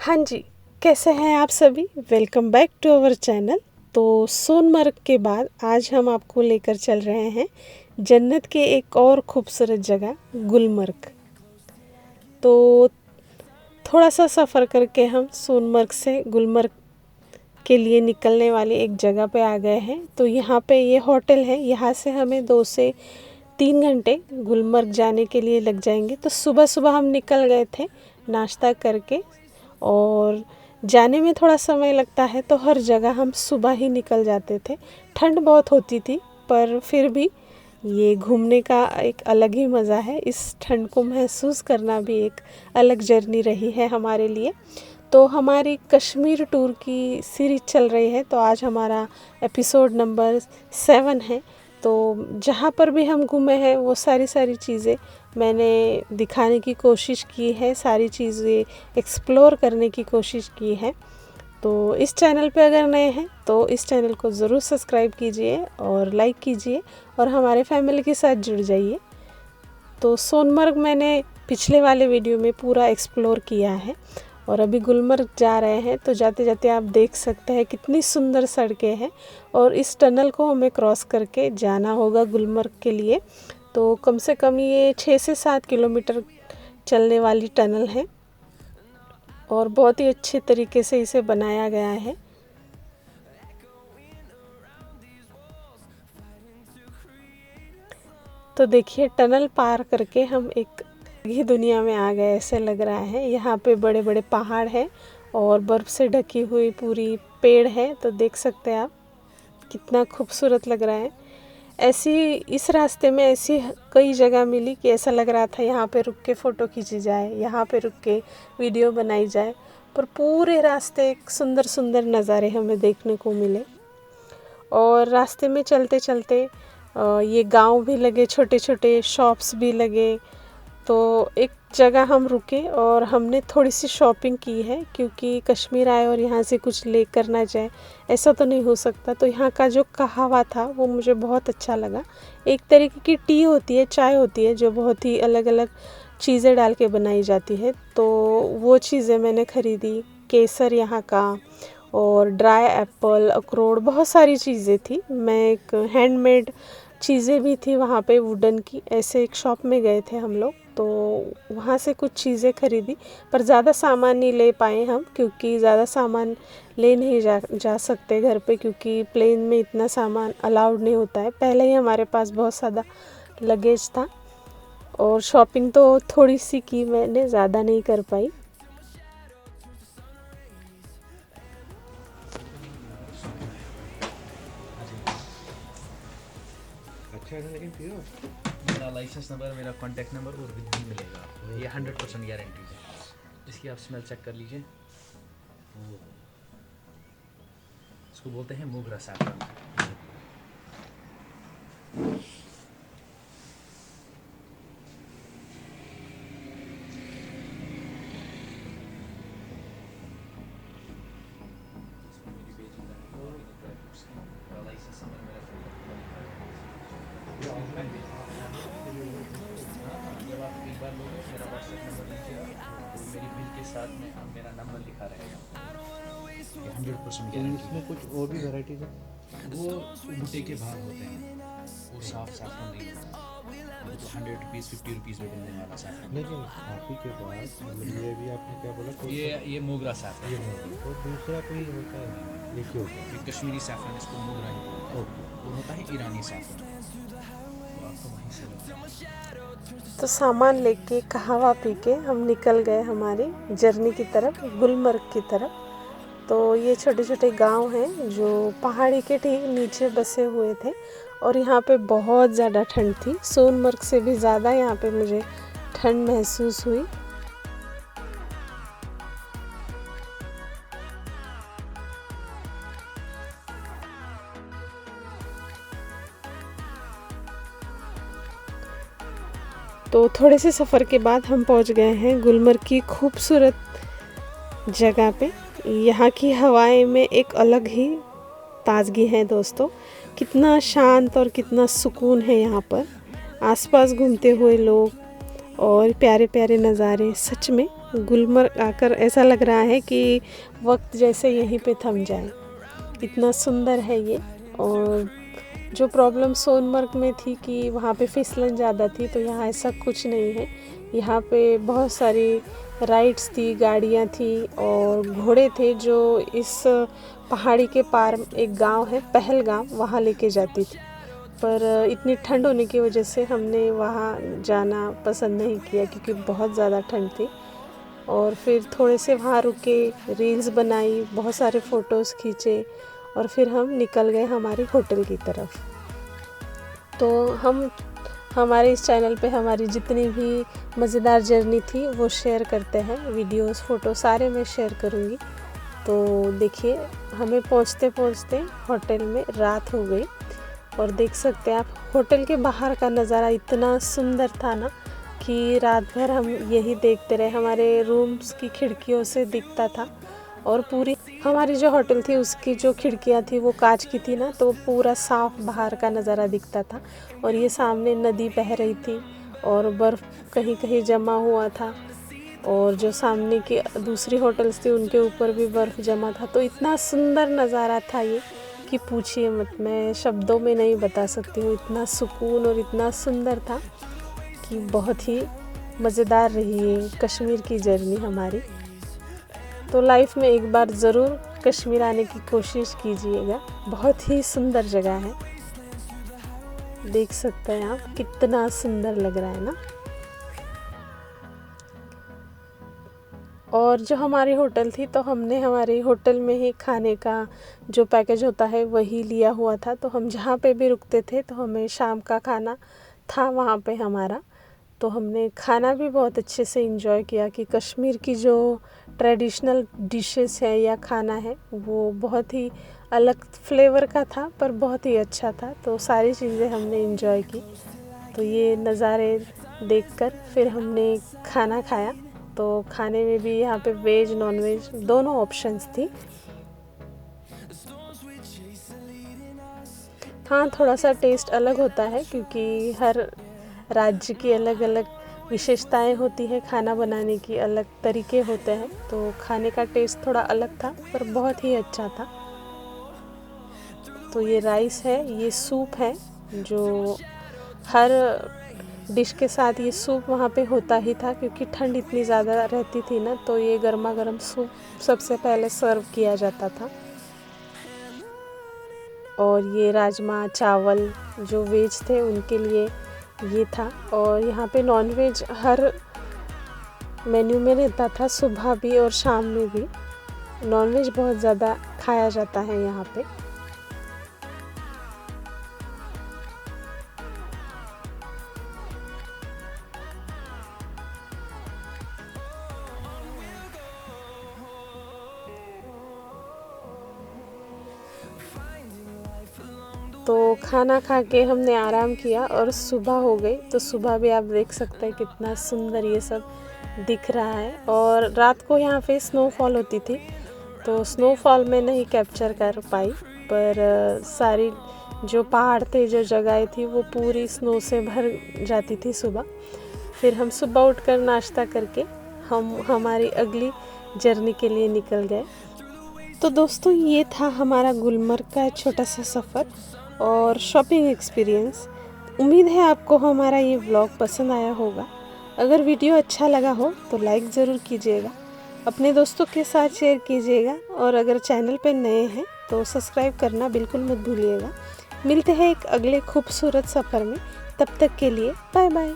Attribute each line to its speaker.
Speaker 1: हाँ जी, कैसे हैं आप सभी? Welcome back to our channel. तो सोनमर्ग के बाद आज हम आपको लेकर चल रहे हैं जन्नत के एक और खूबसूरत जगह गुलमर्ग। तो थोड़ा सा सफ़र करके हम सोनमर्ग से गुलमर्ग के लिए निकलने वाली एक जगह पे आ गए हैं। तो यहाँ पे ये होटल है, यहाँ से हमें 2 से 3 घंटे गुलमर्ग जाने के लिए लग जाएंगे। तो सुबह सुबह हम निकल गए थे नाश्ता करके, और जाने में थोड़ा समय लगता है तो हर जगह हम सुबह ही निकल जाते थे। ठंड बहुत होती थी पर फिर भी ये घूमने का एक अलग ही मज़ा है। इस ठंड को महसूस करना भी एक अलग जर्नी रही है हमारे लिए। तो हमारी कश्मीर टूर की सीरीज चल रही है, तो आज हमारा एपिसोड नंबर 7 है। तो जहाँ पर भी हम घूमे हैं वो सारी चीज़ें मैंने दिखाने की कोशिश की है, सारी चीज़ें एक्सप्लोर करने की कोशिश की है। तो इस चैनल पे अगर नए हैं तो इस चैनल को ज़रूर सब्सक्राइब कीजिए और लाइक कीजिए और हमारे फैमिली के साथ जुड़ जाइए। तो सोनमर्ग मैंने पिछले वाले वीडियो में पूरा एक्सप्लोर किया है और अभी गुलमर्ग जा रहे हैं। तो जाते जाते आप देख सकते हैं कितनी सुंदर सड़कें हैं और इस टनल को हमें क्रॉस करके जाना होगा गुलमर्ग के लिए। तो कम से कम ये 6 से 7 किलोमीटर चलने वाली टनल है और बहुत ही अच्छे तरीके से इसे बनाया गया है। तो देखिए, टनल पार करके हम एक ही दुनिया में आ गए ऐसे लग रहा है। यहाँ पे बड़े बड़े पहाड़ हैं और बर्फ़ से ढकी हुई पूरी पेड़ है। तो देख सकते हैं आप कितना खूबसूरत लग रहा है। ऐसी इस रास्ते में ऐसी कई जगह मिली कि ऐसा लग रहा था यहाँ पे रुक के फ़ोटो खींची जाए, यहाँ पे रुक के वीडियो बनाई जाए, पर पूरे रास्ते एक सुंदर सुंदर नज़ारे हमें देखने को मिले। और रास्ते में चलते चलते ये गांव भी लगे, छोटे छोटे शॉप्स भी लगे। तो एक जगह हम रुके और हमने थोड़ी सी शॉपिंग की है, क्योंकि कश्मीर आए और यहाँ से कुछ लेकर ना जाए ऐसा तो नहीं हो सकता। तो यहाँ का जो कहवा था वो मुझे बहुत अच्छा लगा। एक तरीके की टी होती है, चाय होती है, जो बहुत ही अलग अलग चीज़ें डाल के बनाई जाती है। तो वो चीज़ें मैंने ख़रीदी। केसर यहाँ का और ड्राई एप्पल, अखरोट, बहुत सारी चीज़ें थी। मैं एक हैंडमेड चीज़ें भी थी वहाँ पे वुडन की। ऐसे एक शॉप में गए थे हम लोग, तो वहाँ से कुछ चीज़ें ख़रीदी, पर ज़्यादा सामान नहीं ले पाए हम, क्योंकि ज़्यादा सामान ले नहीं जा सकते घर पे, क्योंकि प्लेन में इतना सामान अलाउड नहीं होता है। पहले ही हमारे पास बहुत ज़्यादा लगेज था और शॉपिंग तो थोड़ी सी की मैंने, ज़्यादा नहीं कर पाई।
Speaker 2: अच्छा है, लेकिन फिर मेरा लाइसेंस नंबर, मेरा कॉन्टैक्ट नंबर और भी मिलेगा आपको। ये 100% गारंटी है। इसकी आप स्मेल चेक कर लीजिए। इसको बोलते हैं मोगरा सैफरन। जब आप एक बार लोगे मेरा व्हाट्सएप नंबर लीजिएगा, तो मेरी बिल के साथ में मेरा नंबर लिखा रहेगा। 100% गारंटी।
Speaker 3: इसमें कुछ और भी वैराइटीज है?
Speaker 2: वो बूटे के भाव होते हैं, वो साफ सैफरन नहीं होता। वो तो 100 रुपीज़ 50 रुपीज़ में मिलने वाला सैफरन।
Speaker 3: लेकिन आप ही के पास मतलब ये भी आपने क्या बोला कि
Speaker 2: ये मोगरा
Speaker 3: ये
Speaker 2: सैफरन है।
Speaker 3: नहीं, और दूसरा कोई होता है, ये क्यों होता है?
Speaker 2: ये कश्मीरी सैफरन, इसको मोगरा नहीं बोलते।
Speaker 3: ओके।
Speaker 2: वो होता है ईरानी सैफरन। वो आपको वहीं से मिलता है।
Speaker 1: तो सामान लेके कहवा पी के हम निकल गए हमारी जर्नी की तरफ, गुलमर्ग की तरफ। तो ये छोटे छोटे गांव हैं जो पहाड़ी के ठीक नीचे बसे हुए थे और यहाँ पे बहुत ज़्यादा ठंड थी। सोनमर्ग से भी ज़्यादा यहाँ पे मुझे ठंड महसूस हुई। तो थोड़े से सफ़र के बाद हम पहुँच गए हैं गुलमर्ग की खूबसूरत जगह पे। यहाँ की हवाएं में एक अलग ही ताजगी है दोस्तों। कितना शांत और कितना सुकून है यहाँ पर। आसपास घूमते हुए लोग और प्यारे प्यारे नज़ारे, सच में गुलमर्ग आकर ऐसा लग रहा है कि वक्त जैसे यहीं पे थम जाए, इतना सुंदर है ये। और जो प्रॉब्लम सोनमर्ग में थी कि वहाँ पे फिसलन ज़्यादा थी, तो यहाँ ऐसा कुछ नहीं है। यहाँ पे बहुत सारी राइड्स थी, गाड़ियाँ थी और घोड़े थे जो इस पहाड़ी के पार एक गांव है पहलगाम, वहाँ लेके जाती थी। पर इतनी ठंड होने की वजह से हमने वहाँ जाना पसंद नहीं किया क्योंकि बहुत ज़्यादा ठंड थी। और फिर थोड़े से वहाँ रुके, रील्स बनाई, बहुत सारे फ़ोटोज़ खींचे और फिर हम निकल गए हमारे होटल की तरफ। तो हम हमारे इस चैनल पे हमारी जितनी भी मज़ेदार जर्नी थी वो शेयर करते हैं, वीडियोस, फ़ोटो सारे मैं शेयर करूँगी। तो देखिए, हमें पहुँचते पहुँचते होटल में रात हो गई और देख सकते हैं आप होटल के बाहर का नज़ारा इतना सुंदर था ना कि रात भर हम यही देखते रहे। हमारे रूम्स की खिड़कियों से दिखता था और पूरी हमारी जो होटल थी उसकी जो खिड़कियाँ थी वो कांच की थी ना, तो पूरा साफ बाहर का नज़ारा दिखता था। और ये सामने नदी बह रही थी और बर्फ़ कहीं कहीं जमा हुआ था और जो सामने की दूसरी होटल्स थी उनके ऊपर भी बर्फ़ जमा था। तो इतना सुंदर नज़ारा था ये कि पूछिए मत, मैं शब्दों में नहीं बता सकती हूँ। इतना सुकून और इतना सुंदर था कि बहुत ही मज़ेदार रही है कश्मीर की जर्नी हमारी। तो लाइफ में एक बार ज़रूर कश्मीर आने की कोशिश कीजिएगा, बहुत ही सुंदर जगह है। देख सकते हैं आप कितना सुंदर लग रहा है ना। और जो हमारी होटल थी तो हमने हमारे होटल में ही खाने का जो पैकेज होता है वही लिया हुआ था। तो हम जहाँ पे भी रुकते थे तो हमें शाम का खाना था वहाँ पे हमारा। तो हमने खाना भी बहुत अच्छे से एंजॉय किया कि कश्मीर की जो ट्रेडिशनल डिशेस है या खाना है वो बहुत ही अलग फ्लेवर का था पर बहुत ही अच्छा था। तो सारी चीज़ें हमने एंजॉय की। तो ये नज़ारे देखकर फिर हमने खाना खाया। तो खाने में भी यहाँ पे वेज नॉन वेज दोनों ऑप्शंस थी। हाँ, थोड़ा सा टेस्ट अलग होता है क्योंकि हर राज्य की अलग अलग विशेषताएं होती है, खाना बनाने की अलग तरीके होते हैं। तो खाने का टेस्ट थोड़ा अलग था पर बहुत ही अच्छा था। तो ये राइस है, ये सूप है, जो हर डिश के साथ ये सूप वहाँ पे होता ही था क्योंकि ठंड इतनी ज़्यादा रहती थी ना, तो ये गर्मा गर्म सूप सबसे पहले सर्व किया जाता था। और ये राजमा चावल जो वेज थे उनके लिए ये था। और यहाँ पे नॉन वेज हर मेन्यू में रहता था, सुबह भी और शाम में भी नॉन वेज बहुत ज़्यादा खाया जाता है यहाँ पे। तो खाना खा के हमने आराम किया और सुबह हो गई। तो सुबह भी आप देख सकते हैं कितना सुंदर ये सब दिख रहा है। और रात को यहाँ पे स्नोफॉल होती थी, तो स्नोफॉल में नहीं कैप्चर कर पाई, पर सारी जो पहाड़ थे, जो जगह थी वो पूरी स्नो से भर जाती थी सुबह। फिर हम सुबह उठकर नाश्ता करके हम हमारी अगली जर्नी के लिए निकल गए। तो दोस्तों, ये था हमारा गुलमर्ग का छोटा सा सफ़र और शॉपिंग एक्सपीरियंस। उम्मीद है आपको हमारा ये व्लॉग पसंद आया होगा। अगर वीडियो अच्छा लगा हो तो लाइक ज़रूर कीजिएगा, अपने दोस्तों के साथ शेयर कीजिएगा और अगर चैनल पे नए हैं तो सब्सक्राइब करना बिल्कुल मत भूलिएगा। मिलते हैं एक अगले खूबसूरत सफ़र में, तब तक के लिए बाय बाय।